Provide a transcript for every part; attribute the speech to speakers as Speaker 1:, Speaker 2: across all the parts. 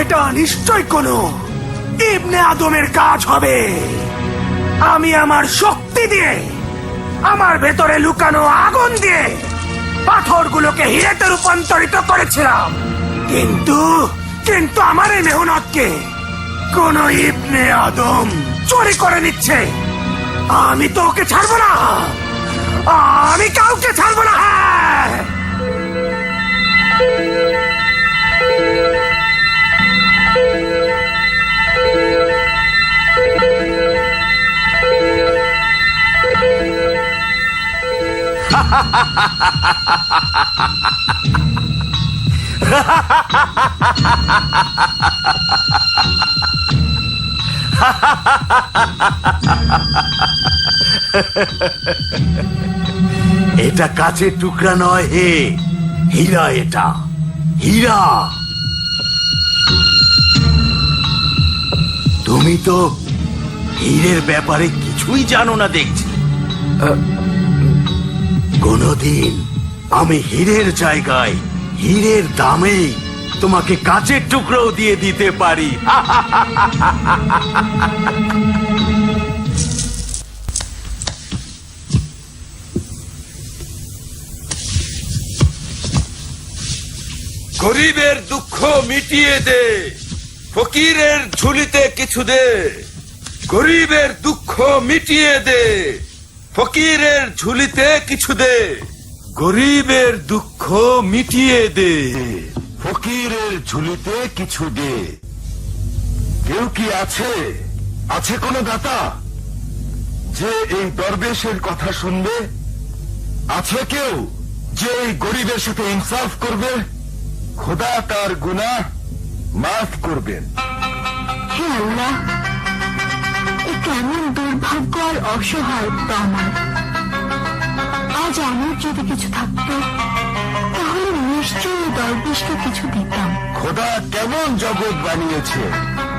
Speaker 1: এটা নিশ্চয় কোনো ইবনে আদমের কাজ হবে। আমি আমার শক্তি দিয়ে, আমার ভেতরে লুকানো আগুন দিয়ে পাথরগুলোকে হিরেতে রূপান্তরিত করেছিলাম, কিন্তু আমার এই মেহনতকে কোন ইবনে আদম চুরি করে নিচ্ছে। আমি তো ওকে ছাড়বো না, আমি কাউকে ছাড়বো না। এটা কাচের টুকরা নয় হে, হীরা। এটা হীরা। তুমি তো হীরের ব্যাপারে কিছুই জানো না দেখছি। কোনদিন আমি হীরের জায়গায় হীরের দামে তোমাকে কাচের টুকরোও দিয়ে দিতে পারি।
Speaker 2: গরিবের দুঃখ মিটিয়ে দে, ফকিরের ঝুলিতে কিছু দে। গরিবের দুঃখ মিটিয়ে দে, ফকিরের ঝুলিতে কিছু দে। গরিবের দুঃখ মিটিয়ে দে,
Speaker 3: ফকিরের ঝুলিতে কিছু দে। কেউ কি আছে? আছে কোন দাতা যে এই দরবেশের কথা শুনবে? আছে কেউ যে এই গরিবের সাথে ইনসাফ করবে? খোদা তার গুনাহ মাফ করবেন।
Speaker 4: হে আল্লাহ, এ কেমন দুর্ভাগ্য আর অসহায়ত্ব আমার। আজ আমার যদি কিছু থাকতো তাহলে নিশ্চয়ই দরবেশকে কিছু দিতাম।
Speaker 3: খোদা কেমন জগৎ বানিয়েছে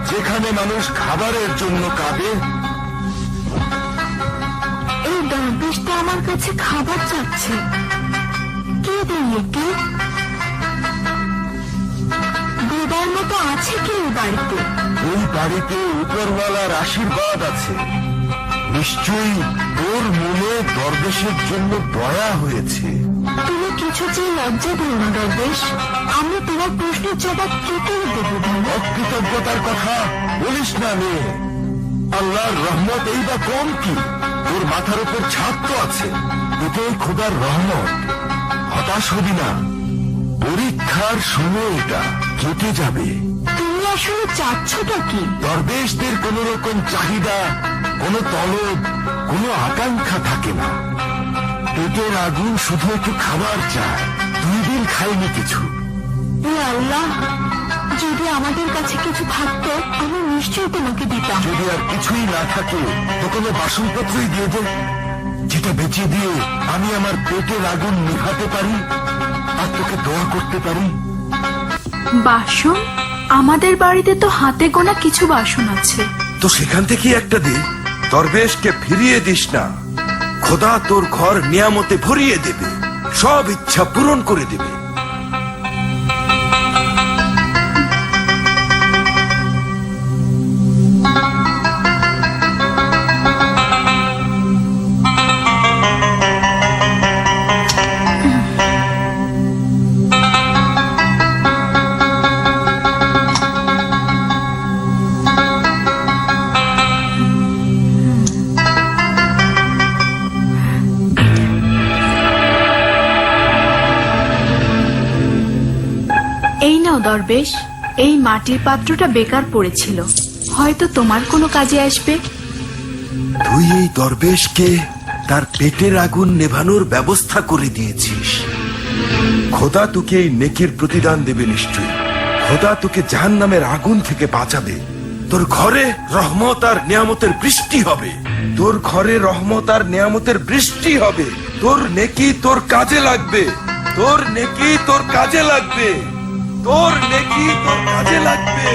Speaker 3: যেখানে মানুষ খাবারের জন্য কাঁদে।
Speaker 4: এই দরবেশটা আমার কাছে খাবার চাচ্ছে, কে দেয় একে? দেবার মতো আছে কি এই বাড়িতে?
Speaker 3: এই বাড়িতে উপরওয়ালার আশীর্বাদ আছে। নিশ্চয়ই তোর মনে দরবেশের জন্য দয়া হয়েছে।
Speaker 4: তুমি কিছু চেয়ে লজ্জা দিও না দরবেশ, আমি তোমার প্রশ্নের জবাব কি করে দেবো?
Speaker 3: অকৃতজ্ঞতার কথা বলিস না মেয়ে। আল্লাহর রহমত এই বা কম কি? তোর মাথার উপর ছাদ তো আছে, এটাই খোদার রহমত। হতাশ হবি না, পরীক্ষার সময় এটা কেটে যাবে।
Speaker 4: তুমি আসলে চাচ্ছটা কি?
Speaker 3: দরবেশদের কোন রকম চাহিদা, কোন তলব, কোন আকাঙ্ক্ষা থাকে না। পেটের আগুন শুধু একটু খাবার চায়। 2 দিন খাইনি কিছু।
Speaker 4: হে আল্লাহ, যদি আমাদের কাছে কিছু থাকতো আমি নিশ্চয়ই তোমাকে দিতাম।
Speaker 3: যদি আর কিছুই না থাকে তো কোনো বাসনপত্রই দিয়ে দে, যেটা বেঁচে দিয়ে আমি আমার পেটের আগুন নিভাতে পারি আর তোকে দোয়া করতে পারি।
Speaker 5: বাসন? আমাদের বাড়িতে তো হাতে গোনা কিছু বাসন আছে।
Speaker 2: তো সেখান থেকে একটা দে। দরবেশকে ফিরিয়ে দিস না, খোদা তোর ঘর নিয়ামতে ভরিয়ে দেবে, সব ইচ্ছা পূরণ করে দেবে।
Speaker 5: এই নাও দরবেশ, এই মাটির পাত্রটা বেকার পড়েছিল, হয়তো তোমার কোনো কাজে আসবে।
Speaker 2: তুই এই দরবেশকে তার পেটের আগুন নেভানোর ব্যবস্থা করে দিয়েছিস। খোদা তোকে এই নেকের প্রতিদান দেবে নিশ্চয়ই। খোদা তোকে জাহান্নামের আগুন থেকে বাঁচাবে। তোর ঘরে রহমত আর নিয়ামতের বৃষ্টি হবে। তোর ঘরে রহমত আর নিয়ামতের বৃষ্টি হবে। তোর নেকি তোর কাজে লাগবে। তোর নেকি তোর কাজে লাগবে। তোর নেকি তোর কাজে লাগবে।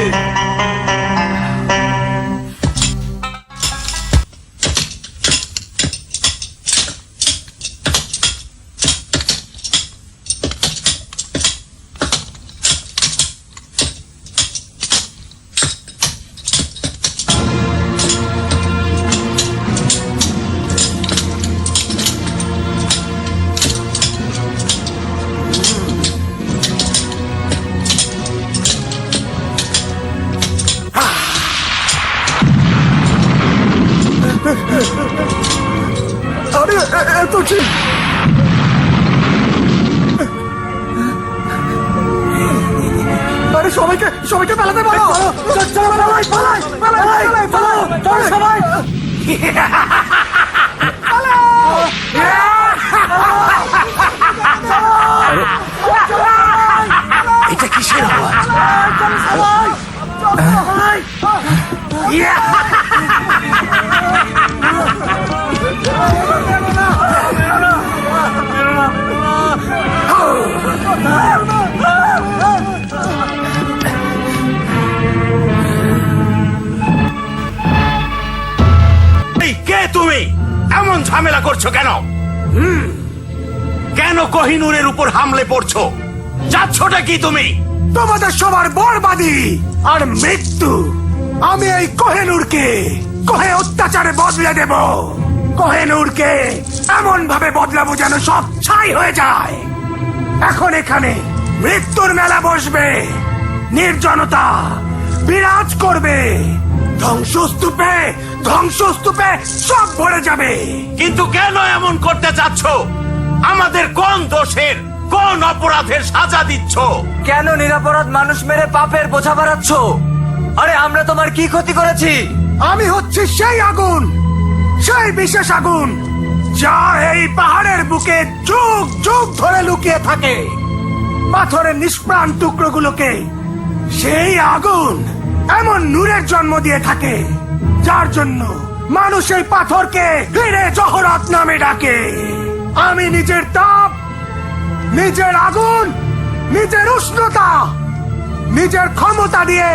Speaker 1: তুলছি। আরে সবাইকে পালাতে বলো। চলো, পালাই, পালাই, পালাই, পালাই, পালাও, চলো সবাই।
Speaker 2: এটা কিসের আওয়াজ?
Speaker 6: এই কে তুমি? এমন ঝামেলা করছো কেন? কেন কোহিনূরের উপর হামলে পড়ছো? যাচ্ছোটা কি তুমি?
Speaker 1: তোমাদের সবার বরবাদি আর মৃত্যু। আমি এই কোহিনূরকে কোহে অত্যাচারে বদলে দেব। কোহিনূরকে এমন ভাবে বদলাবো যেন সব ছাই হয়ে যায়। এখন এখানে মৃত্যুর মেলা বসবে, নির্জনতা বিরাজ করবে, ধ্বংসস্তূপে ধ্বংসস্তূপে সব ভরে যাবে।
Speaker 6: কিন্তু কেন এমন করতে চাচ্ছ? আমাদের কোন দোষের, কোন অপরাধের সাজা দিচ্ছ?
Speaker 7: কেন নিরাপরাধ মানুষ মেরে পাপের বোঝা বাড়াচ্ছ? আরে আমরা তোমার কি ক্ষতি করেছি?
Speaker 1: আমি হচ্ছি সেই আগুন, সেই বিশেষ আগুন যা এই পাহাড়ের বুকে যুগ যুগ ধরে লুকিয়ে থাকে। পাথরের নিষ্প্রাণ টুকরোগুলোকে সেই আগুন এমন নূরের জন্ম দিয়ে থাকে যার জন্য মানুষ এই পাথরকে হিরে জহরাত নামে ডাকে। আমি নিজের তাপ, নিজের আগুন, নিজের উষ্ণতা, নিজের ক্ষমতা দিয়ে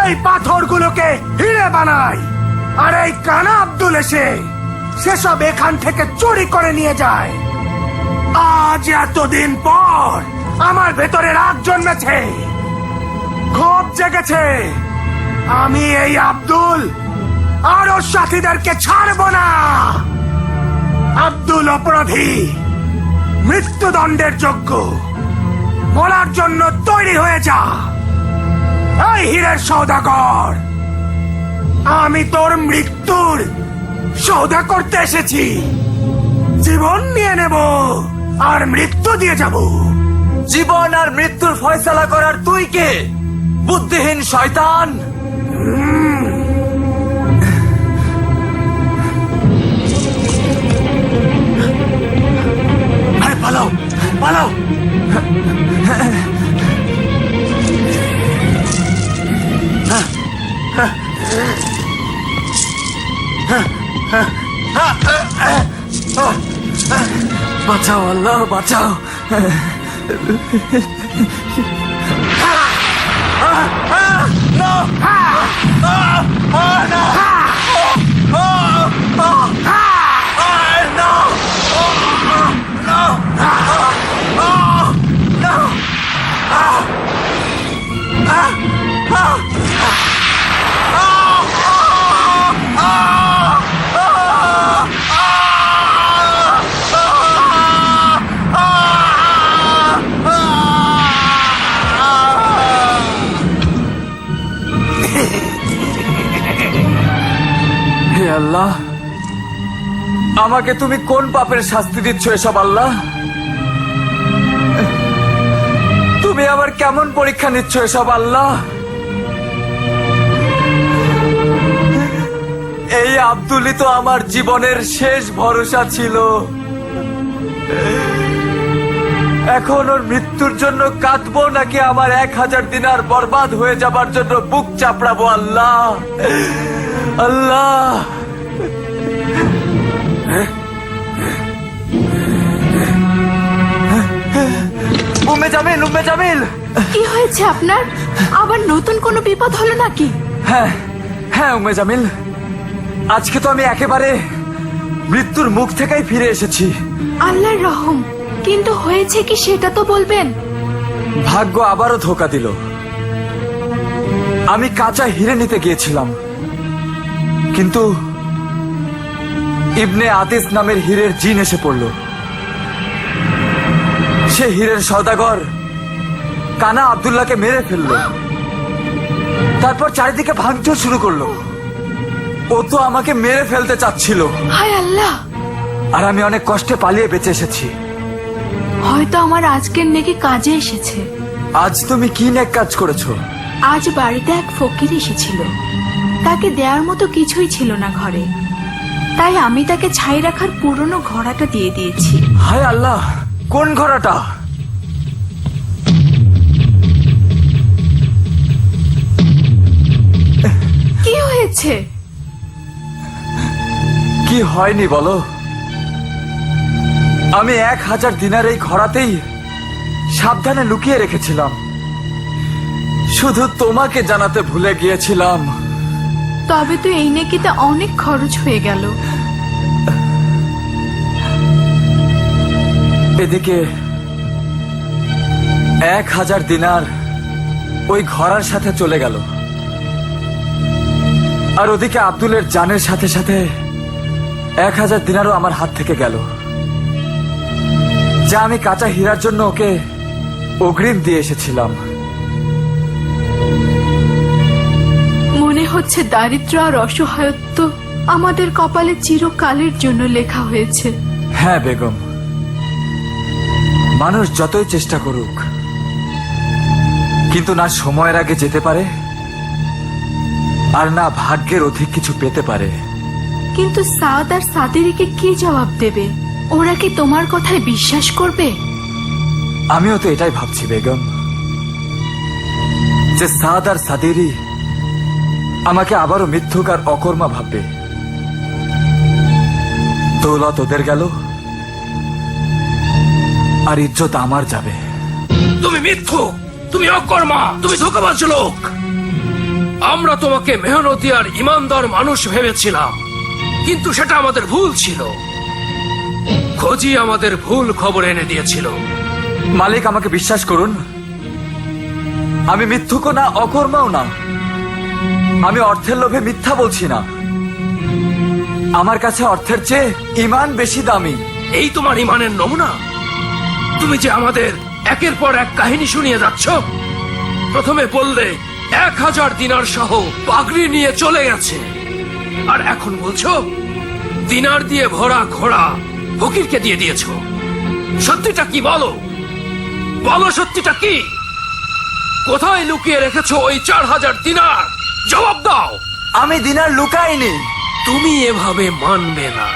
Speaker 1: এই পাথরগুলোকে হিরে বানাই। আর এই কানা আব্দুল এসে সেসব এখান থেকে চুরি করে নিয়ে যায়। আজ এতদিন পর আমার ভেতরে রাগ জন্মেছে, ক্ষোভ জেগেছে। আমি এই আব্দুল আর ওর সাথীদেরকে ছাড়ব না। আব্দুল অপরাধী, মৃত্যুদণ্ডের যোগ্য। বলার জন্য তৈরি হয়ে যা। এই হীরের সওদাগর, আমি তোর মৃত্যুর সওদা করতে এসেছি। জীবন নিয়ে নেব আর মৃত্যু দিয়ে যাব।
Speaker 7: জীবন আর মৃত্যুর ফয়সালা করার তুই কে, বুদ্ধিহীন শয়তান?
Speaker 6: আরে পালাও, পালাও!
Speaker 7: বাঁচাও আল্লাহ, বাঁচাও। হে আল্লাহ, আমাকে তুমি কোন পাপের শাস্তি দিচ্ছ এসব আল্লাহ? তুমি আবার কেমন পরীক্ষা নিচ্ছ এসব আল্লাহ? এই আব্দুলই তো আমার জীবনের শেষ ভরসা ছিল। এখন ওর মৃত্যুর জন্য কাঁদবো নাকি আমার 1000 দিনার বরবাদ হয়ে যাবার জন্য বুক চাপড়াবো? আল্লাহ, আল্লাহ। উম্মে জামিল, উম্মে জামিল!
Speaker 5: কি হয়েছে আপনার? আবার নতুন কোনো বিপদ হলো নাকি?
Speaker 7: হ্যাঁ হ্যাঁ উম্মে জামিল, আজকে তো আমি একেবারে মৃত্যুর মুখ থেকেই ফিরে এসেছি।
Speaker 5: আল্লাহর রহম, কিন্তু হয়েছে কি সেটা তো বলবেন।
Speaker 7: ভাগ্য আবারও ধোঁকা দিল। আমি কাঁচা হিরে নিতে গিয়েছিলাম, কিন্তু ইবনে আতিস নামের হীরের জিন এসে পড়ল। সে হীরের সওদাগর কানা আব্দুল্লাহকে মেরে ফেলল। তারপর চারিদিকে ভাঙচুর শুরু করলো। ও তো আমাকে মেরে ফেলতে চাচ্ছিল।
Speaker 5: হায় আল্লাহ!
Speaker 7: আর আমি অনেক কষ্টে পালিয়ে বেঁচে এসেছি।
Speaker 5: হয়তো আমার আজকের নেকি কাজে এসেছে।
Speaker 7: আজ তুমি কি নেক কাজ করেছো?
Speaker 5: আজ বাড়িতে এক ফকির এসেছিল, তাকে দেওয়ার মতো কিছুই ছিল না ঘরে, তাই আমি তাকে ছাই রাখার পুরনো ঘোড়াটা দিয়ে দিয়েছি।
Speaker 7: হায় আল্লাহ, কোন ঘোড়াটা?
Speaker 5: কি হয়েছে?
Speaker 7: কি হয়নি বলো? আমি 1000 দিনার এই ঘোড়াতেই সাবধানে লুকিয়ে রেখেছিলাম, শুধু তোমাকে জানাতে ভুলে গিয়েছিলাম।
Speaker 5: তবে তো এই নেকিতে অনেক খরচ হয়ে গেল।
Speaker 7: এদিকে 1000 দিনার ওই ঘোড়ার সাথে চলে গেল, আর ওদিকে আব্দুলের জানের সাথে সাথে 1000 দিনারও আমার হাত থেকে গেল, যা আমি কাঁচা হীরার জন্য ওকে অগ্রিম দিয়ে এসেছিলাম।
Speaker 5: মনে হচ্ছে দারিদ্র আর অসহায়ত্ব আমাদের কপালে চিরকালের জন্য লেখা হয়েছে।
Speaker 7: হ্যাঁ বেগম, মানুষ যতই চেষ্টা করুক কিন্তু না সময়ের আগে যেতে পারে আর না ভাগ্যের অধিক কিছু পেতে পারে।
Speaker 5: কিন্তু সাদ আর সাদেরিকে কি জবাব দেবে? ওরা কি তোমার কথায় বিশ্বাস করবে?
Speaker 7: আমিও তো এটাই ভাবছি বেগম, যে সাদ আর সাদেরি আমাকে আবারও মিথ্যুক আর অকর্মা ভাববে। দৌলত ওদের গেল আর ইজ্জত আমার যাবে।
Speaker 8: তুমি মিথ্যুক, তুমি অকর্মা, তুমি ধোঁকাবাজ লোক। আমরা তোমাকে মেহনতি আর ইমানদার মানুষ ভেবেছিলাম, কিন্তু সেটা আমাদের ভুল ছিল। খোঁজি আমাদের ভুল খবর এনে দিয়েছিল।
Speaker 7: মালিক, আমাকে বিশ্বাস করুন, আমি মিথ্যুকও না অকর্মাও না। আমি অর্থের লোভে মিথ্যা বলছি না। আমার কাছে অর্থের চেয়ে ঈমান বেশি দামি।
Speaker 8: এই তোমার ইমানের নমুনা? তুমি যে আমাদের একের পর এক কাহিনী শুনিয়ে যাচ্ছ। প্রথমে বললে 1000 দিনার সহ পাগড়ি নিয়ে চলে গেছে, আর এখন বলছো দিনার দিয়ে ভরা ঘোড়া ফকিরকে দিয়ে দিয়েছো। সত্যিটা কি বলো? বলো সত্যিটা কি? কোথায় লুকিয়ে রেখেছো ওই 4000 দিনার? জবাব দাও।
Speaker 7: আমি দিনার লুকাইনি।
Speaker 8: তুমি এভাবে মানবে না।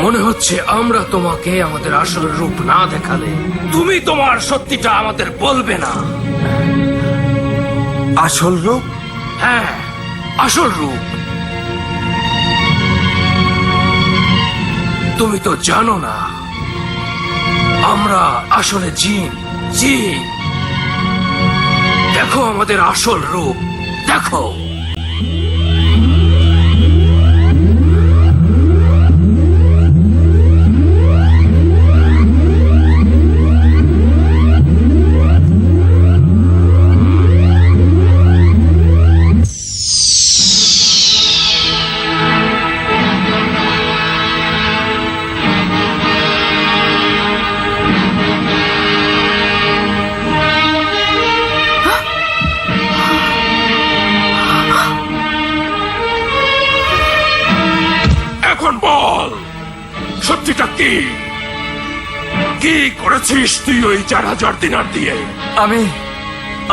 Speaker 8: মনে হচ্ছে আমরা তোমাকে আমাদের আসল রূপ না দেখালে তুমি তোমার সত্যিটা আমাদের বলবে না।
Speaker 7: আসল রূপ?
Speaker 8: হ্যাঁ, আসল রূপ। তুমি তো জানো না আমরা আসলে জিন। জিন, দেখো আমাদের আসল রূপ, দেখো। এখন বল সত্যিটা কি? কি করেছিস তুই ওই 4000 দিনার দিয়ে?
Speaker 7: আমি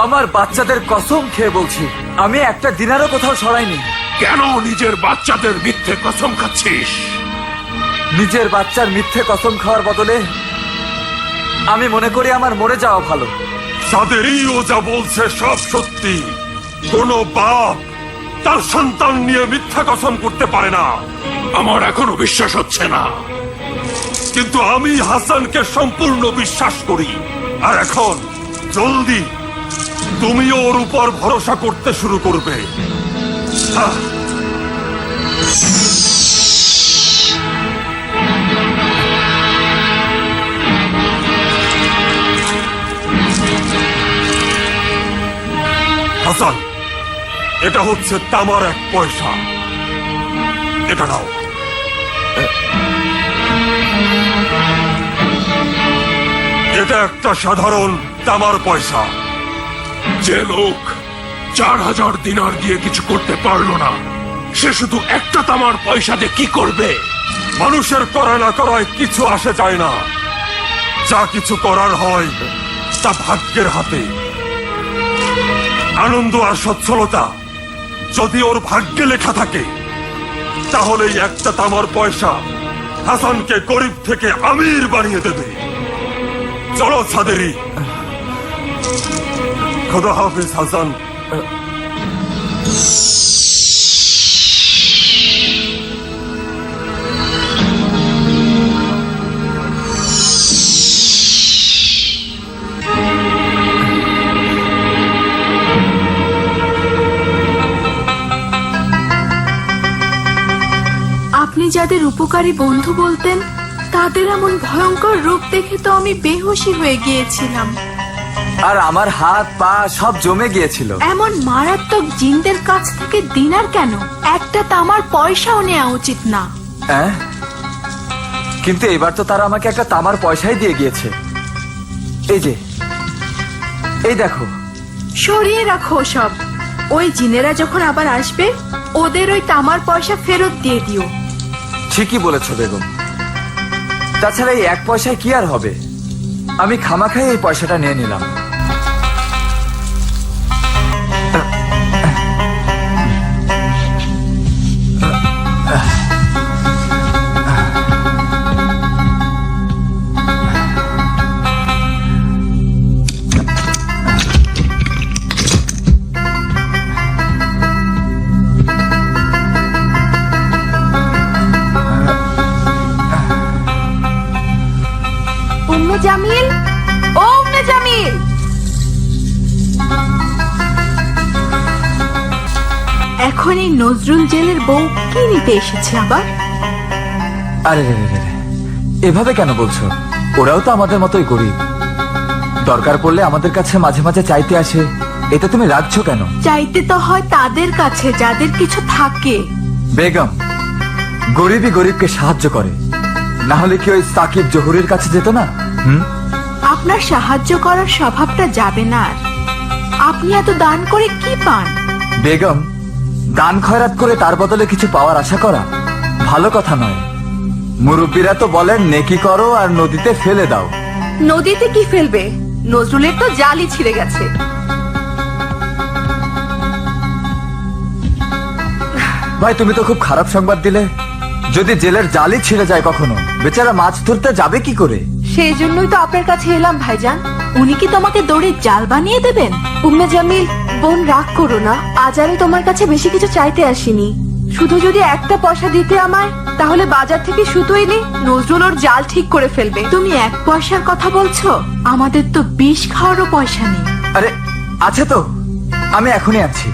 Speaker 7: আমার বাচ্চাদের কসম খেয়ে বলছি, আমি একটা দিনারও কোথাও সরাইনি।
Speaker 8: কেন নিজের বাচ্চাদের মিথ্যে কসম খাচ্ছিস?
Speaker 7: নিজের বাচ্চার মিথ্যে কসম খাওয়ার বদলে আমি মনে করি আমার মরে যাওয়া ভালো।
Speaker 3: তাদেরই ও যা বলছে সব সত্যি। কোনো বাপ তার সন্তান নিয়ে মিথ্যা কসম করতে পারে না।
Speaker 8: আমার এখনো বিশ্বাস হচ্ছে না।
Speaker 3: কিন্তু আমি হাসানকে সম্পূর্ণ বিশ্বাস করি। আর এখন জলদি তুমিও ওর উপর ভরসা করতে শুরু করবে। হ্যাঁ। হাসান, এটা হচ্ছে তামার 1 পয়সা। এটা নাও। এটা একটা সাধারণ তামার পয়সা।
Speaker 8: যে লোক 4000 দিনার দিয়ে কিছু করতে পারলো না, সে শুধু একটা তামার পয়সা দিয়ে কি করবে?
Speaker 3: মানুষের করা না করায় কিছু আসে যায় না। যা কিছু করার হয় তা ভাগ্যের হাতে। আনন্দ আর সচ্ছলতা যদি ওর ভাগ্যে লেখা থাকে, তাহলেই একটা তামার পয়সা হাসানকে গরিব থেকে আমির বানিয়ে দেবে। চলো সাদেরি। খোদা হাফিজ হাসান।
Speaker 5: আপনি যাদের উপকারী বন্ধু বলতেন, তাদের এমন ভয়ঙ্কর রূপ দেখে তো আমি বেহুশি হয়ে গিয়েছিলাম।
Speaker 7: আর আমার হাত পা সব জমে গিয়েছিল।
Speaker 5: এমন মারাত্মক জিনদের কাছ থেকে দিনার কেন, একটা তামার পয়সাও নেওয়া উচিত না।
Speaker 7: হ্যাঁ, কিন্তু এবার তো তারা আমাকে একটা তামার পয়সাই দিয়ে গিয়েছে। এই যে, এই দেখো।
Speaker 5: সরিয়ে রাখো সব। ওই জিনেরা যখন আবার আসবে, ওদের ওই তামার পয়সা ফেরত দিয়ে দিও।
Speaker 7: ঠিকই বলেছো বেগম। তাছাড়া এই এক পয়সায় কি আর হবে? আমি খামাখাই এই পয়সাটা নিয়ে নিলাম।
Speaker 5: উম্মে জামিল, ও উম্মে জামিল, এখন এই নজরুল জেলের বউ কি নিতে এসেছে আবার?
Speaker 7: আরে রে রে রে রে, এভাবে কেন বলছো? ওরাও তো আমাদের মতোই গরিব। দরকার পড়লে আমাদের কাছে মাঝে মাঝে চাইতে আসে। এতে তুমি রাখছো কেন?
Speaker 5: চাইতে তো হয় তাদের কাছে যাদের কিছু থাকে।
Speaker 7: বেগম, গরিবই গরিবকে সাহায্য করে, না হলে কি ওই সাকিব জহুরের কাছে যেত না?
Speaker 5: আপনার সাহায্য করার স্বভাবটা যাবে না আর। আপনি এত দান করে কি পান?
Speaker 7: বেগম, দান খয়রাত করে তার বদলে কিছু পাওয়ার আশা করা ভালো কথা নয়। মুরব্বীরা তো বলেন নেকি করো আর নদীতে ফেলে দাও।
Speaker 5: নদীতে কি ফেলবে? নজরুলের তো জালই ছিঁড়ে গেছে।
Speaker 7: ভাই, তুমি তো খুব খারাপ সংবাদ দিলে। যদি জেলের জালই ছিঁড়ে যায় কখনো, বেচারা মাছ ধরতে যাবে কি করে?
Speaker 5: সেই জন্যই তো আপনার কাছে এলাম ভাইজান। উনি কি তোমাকে দড়ির জাল বানিয়ে দেবেন?
Speaker 4: উম্মে জামিল, বোন রাগ করো না। আজ আমি তোমার কাছে বেশি কিছু চাইতে আসিনি। শুধু যদি একটা পয়সা দিতে আমায়, তাহলে বাজার থেকে সুতো এনে নজরুল ওর জাল ঠিক করে ফেলবে।
Speaker 5: তুমি এক পয়সার কথা বলছো? আমাদের তো বিষ খাওয়ারও পয়সা নেই।
Speaker 7: আরে আছে তো, আমি এখনই আছি।